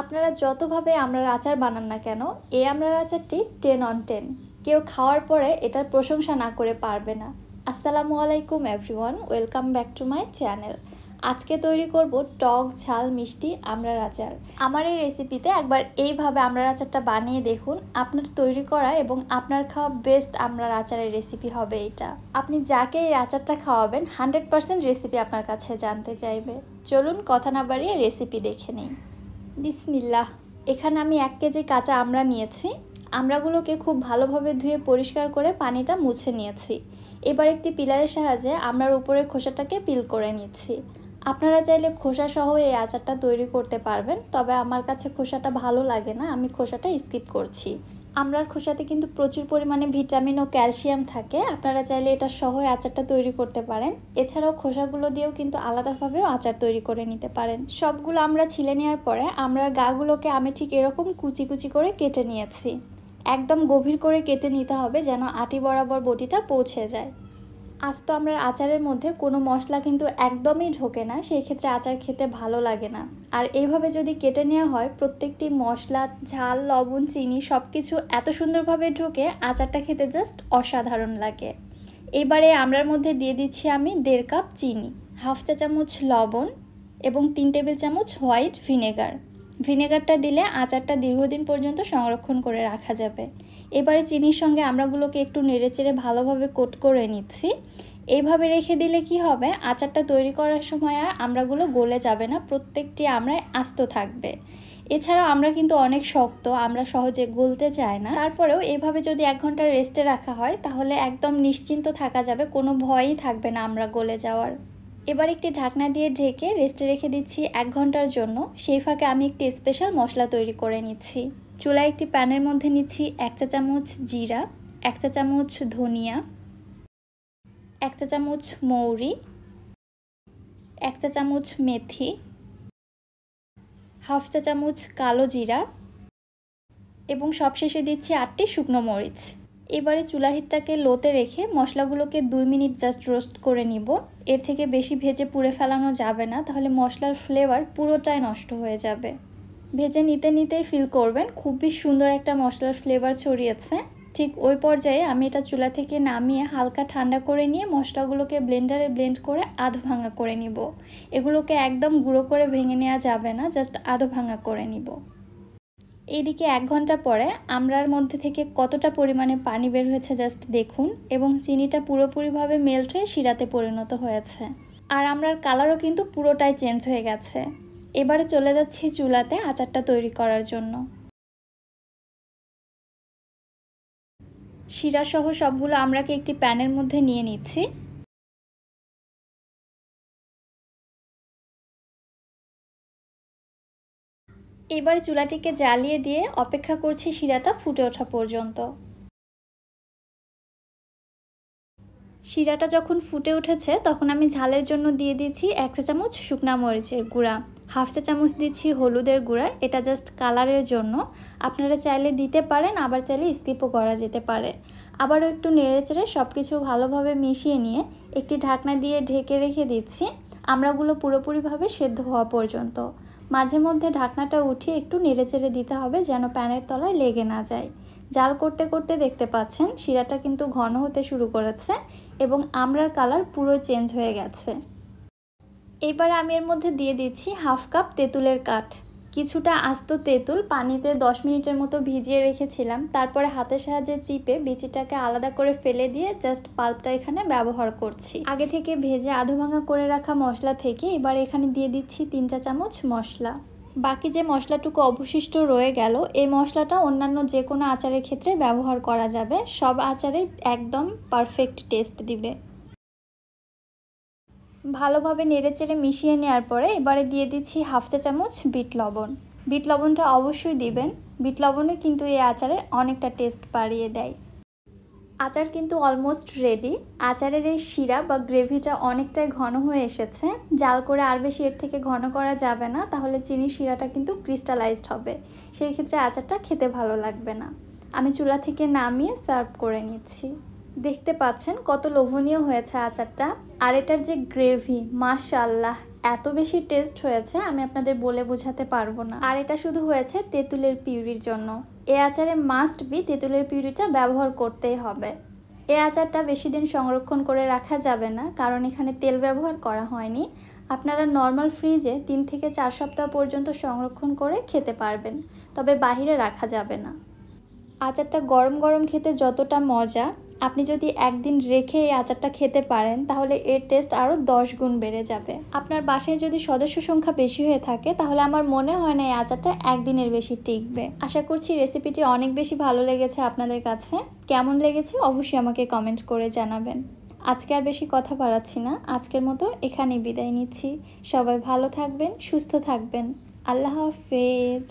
আপনারা যতভাবে আমড়ার আচার বানান না কেন, এই আমড়ার আচারটি 10 on 10। কেউ খাওয়ার পরে এটার প্রশংসা না করে পারবে না। আসসালামু আলাইকুম everyone, welcome back to my channel. আজকে তৈরি করব টক ঝাল মিষ্টি আমড়ার আচার। আমার এই রেসিপিতে একবার এইভাবে আমড়ার আচারটা বানিয়ে দেখুন। আপনার তৈরি করা এবং আপনার খাওয়া বেস্ট আমড়ার আচারের রেসিপি হবে এটা। আপনি যাকে এই আচারটা খাওয়াবেন 100% রেসিপি আপনার কাছে জানতে চাইবে। চলুন কথা না বাড়িয়ে রেসিপি দেখে নিই। বিসমিল্লাহ। এখানে আমি 1 কেজি কাঁচা আমড়া নিয়েছি। আমড়াগুলোকে খুব ভালোভাবে ধুয়ে পরিষ্কার করে পানিটা মুছে নিয়েছি। এবার একটি পিলারের সাহায্যে আমড়ার উপরের খোসাটাকে পিল করে নিচ্ছি। আপনারা চাইলে খোসা সহ এই আচারটা তৈরি করতে পারবেন, তবে আমার কাছে খোসাটা ভালো লাগে না, আমি খোসাটা স্কিপ করছি। আমড়ার খোসাতে কিন্তু প্রচুর পরিমাণে ভিটামিন ও ক্যালসিয়াম থাকে। আপনারা চাইলে এটা সহ আচারটা তৈরি করতে পারেন। এছাড়াও খোসাগুলো দিয়েও কিন্তু আলাদাভাবেও আচার তৈরি করে নিতে পারেন। সবগুলো আমড়া ছিলে নেওয়ার পরে আমড়ার গাগুলোকে আমি ঠিক এরকম কুচি কুচি করে কেটে নিয়েছি। একদম গভীর করে কেটে নিতে হবে যেন আটি বরাবর বটিটা পৌঁছে যায়। আজ তো আমরা আচারের মধ্যে কোনো মশলা কিন্তু একদমই ঢোকে না, সেই ক্ষেত্রে আচার খেতে ভালো লাগে না। আর এইভাবে যদি কেটে নেওয়া হয়, প্রত্যেকটি মশলা, ঝাল, লবণ, চিনি সব কিছু এত সুন্দরভাবে ঢোকে, আচারটা খেতে জাস্ট অসাধারণ লাগে। এবারে আমড়ার মধ্যে দিয়ে দিচ্ছি আমি 1.5 কাপ চিনি, হাফ চা চামচ লবণ এবং 3 টেবিল চামচ হোয়াইট ভিনেগার। ভিনেগারটা দিলে আচারটা দীর্ঘদিন পর্যন্ত সংরক্ষণ করে রাখা যাবে। এবারে চিনির সঙ্গে আমড়াগুলোকে একটু নেড়েচেড়ে ভালোভাবে কোট করে নিচ্ছি। এইভাবে রেখে দিলে কি হবে, আচারটা তৈরি করার সময় আর আমড়াগুলো গলে যাবে না, প্রত্যেকটি আমড়ায় আস্ত থাকবে। এছাড়াও আমরা কিন্তু অনেক শক্ত, আমরা সহজে গলতে চাই না। তারপরেও এইভাবে যদি 1 ঘন্টা রেস্টে রাখা হয় তাহলে একদম নিশ্চিন্ত থাকা যাবে, কোনো ভয়ই থাকবে না আমড়া গলে যাওয়ার। এবার একটি ঢাকনা দিয়ে ঢেকে রেস্টে রেখে দিচ্ছি 1 ঘন্টার জন্য। সেই ফাঁকে আমি একটি স্পেশাল মশলা তৈরি করে নিচ্ছি। চুলায় একটি প্যানের মধ্যে নিচ্ছি 1 চা চামচ জিরা, 1 চা চামচ ধনিয়া, 1 চা চামচ মৌরি, 1 চা চামচ মেথি, হাফ চা চামচ কালো জিরা এবং সবশেষে দিচ্ছি 8টি শুকনো মরিচ। এবারে চুলা হিটটাকে লোতে রেখে মশলাগুলোকে 2 মিনিট জাস্ট রোস্ট করে নিব। এর থেকে বেশি ভেজে পুড়ে ফেলানো যাবে না, তাহলে মশলার ফ্লেভার পুরোটাই নষ্ট হয়ে যাবে। ভেজে নিতে নিতেই ফিল করবেন খুবই সুন্দর একটা মশলার ফ্লেভার ছড়িয়েছে। ঠিক ওই পর্যায়ে আমি এটা চুলা থেকে নামিয়ে হালকা ঠান্ডা করে নিয়ে মশলাগুলোকে ব্লেন্ডারে ব্লেন্ড করে আধো ভাঙা করে নিব। এগুলোকে একদম গুঁড়ো করে ভেঙে নেওয়া যাবে না, জাস্ট আধো ভাঙা করে নিব। এইদিকে 1 ঘন্টা পরে আমড়ার মধ্যে থেকে কতটা পরিমাণে পানি বের হয়েছে জাস্ট দেখুন, এবং চিনিটা পুরোপুরিভাবে মেল্ট হয়ে শিরাতে পরিণত হয়েছে। আর আমড়ার কালারও কিন্তু পুরোটাই চেঞ্জ হয়ে গেছে। এবারে চলে যাচ্ছি চুলাতে আচারটা তৈরি করার জন্য। শিরা সহ সবগুলো আমড়াকে একটি প্যানের মধ্যে নিয়ে নিচ্ছি। এবারে চুলাটিকে জ্বালিয়ে দিয়ে অপেক্ষা করছি শিরাটা ফুটে ওঠা পর্যন্ত। শিরাটা যখন ফুটে উঠেছে তখন আমি ঝালের জন্য দিয়ে দিচ্ছি 1 চা চামচ শুকনা মরিচের গুঁড়া, হাফ চা চামচ দিচ্ছি হলুদের গুঁড়া, এটা জাস্ট কালারের জন্য। আপনারা চাইলে দিতে পারেন, আবার চাইলে স্কিপও করা যেতে পারে। আবারও একটু নেড়েচেড়ে সব কিছু ভালোভাবে মিশিয়ে নিয়ে একটি ঢাকনা দিয়ে ঢেকে রেখে দিচ্ছি আমড়াগুলো পুরোপুরিভাবে সেদ্ধ হওয়া পর্যন্ত। মাঝে মধ্যে ঢাকনাটা উঠিয়ে একটু নেড়েচেড়ে দিতে হবে যেন প্যানের তলায় লেগে না যায়। জাল করতে করতে দেখতে পাচ্ছেন শিরাটা কিন্তু ঘন হতে শুরু করেছে এবং আমড়ার কালার পুরো চেঞ্জ হয়ে গেছে। এবার আমি এর মধ্যে দিয়ে দিচ্ছি হাফ কাপ তেঁতুলের কাঠ। কিছুটা আস্ত তেঁতুল পানিতে 10 মিনিটের মতো ভিজিয়ে রেখেছিলাম, তারপরে হাতের সাহায্যে চিপে বিচিটাকে আলাদা করে ফেলে দিয়ে জাস্ট পাল্পটা এখানে ব্যবহার করছি। আগে থেকে ভেজে আধো ভাঙা করে রাখা মশলা থেকে এবার এখানে দিয়ে দিচ্ছি 3 চা চামচ মশলা। বাকি যে মশলাটুকু অবশিষ্ট রয়ে গেল, এই মশলাটা অন্যান্য যে কোনো আচারের ক্ষেত্রে ব্যবহার করা যাবে, সব আচারে একদম পারফেক্ট টেস্ট দিবে। ভালোভাবে নেড়েচেড়ে মিশিয়ে নেওয়ার পরে এবারে দিয়ে দিচ্ছি হাফ চা চামচ বিট লবণ। বিট লবণটা অবশ্যই দিবেন, বিট লবণে কিন্তু এই আচারে অনেকটা টেস্ট বাড়িয়ে দেয়। আচার কিন্তু অলমোস্ট রেডি। আচারের এই শিরা বা গ্রেভিটা অনেকটাই ঘন হয়ে এসেছে। জাল করে আর বেশি এর থেকে ঘন করা যাবে না, তাহলে চিনির শিরাটা কিন্তু ক্রিস্টালাইজড হবে, সেই ক্ষেত্রে আচারটা খেতে ভালো লাগবে না। আমি চুলা থেকে নামিয়ে সার্ভ করে নিচ্ছি। দেখতে পাচ্ছেন কত লোভনীয় হয়েছে আচারটা। আর এটার যে গ্রেভি, মাশাআল্লাহ এত বেশি টেস্ট হয়েছে আমি আপনাদের বলে বোঝাতে পারবো না। আর এটা শুধু হয়েছে তেঁতুলের পিউরির জন্য। এই আচারে মাস্ট বি তেঁতুলের পিউরিটা ব্যবহার করতেই হবে। এই আচারটা বেশি দিন সংরক্ষণ করে রাখা যাবে না, কারণ এখানে তেল ব্যবহার করা হয়নি। আপনারা নর্মাল ফ্রিজে 3 থেকে 4 সপ্তাহ পর্যন্ত সংরক্ষণ করে খেতে পারবেন, তবে বাহিরে রাখা যাবে না। আচারটা গরম গরম খেতে যতটা মজা, আপনি যদি একদিন রেখে এই আচারটা খেতে পারেন তাহলে এর টেস্ট আরও 10 গুণ বেড়ে যাবে। আপনার বাসায় যদি সদস্য সংখ্যা বেশি হয়ে থাকে তাহলে আমার মনে হয় না এই আচারটা একদিনের বেশি টিকবে। আশা করছি রেসিপিটি অনেক বেশি ভালো লেগেছে আপনাদের কাছে। কেমন লেগেছে অবশ্যই আমাকে কমেন্ট করে জানাবেন। আজকে আর বেশি কথা বাড়াচ্ছি না, আজকের মতো এখানেই বিদায় নিচ্ছি। সবাই ভালো থাকবেন, সুস্থ থাকবেন। আল্লাহ হাফেজ।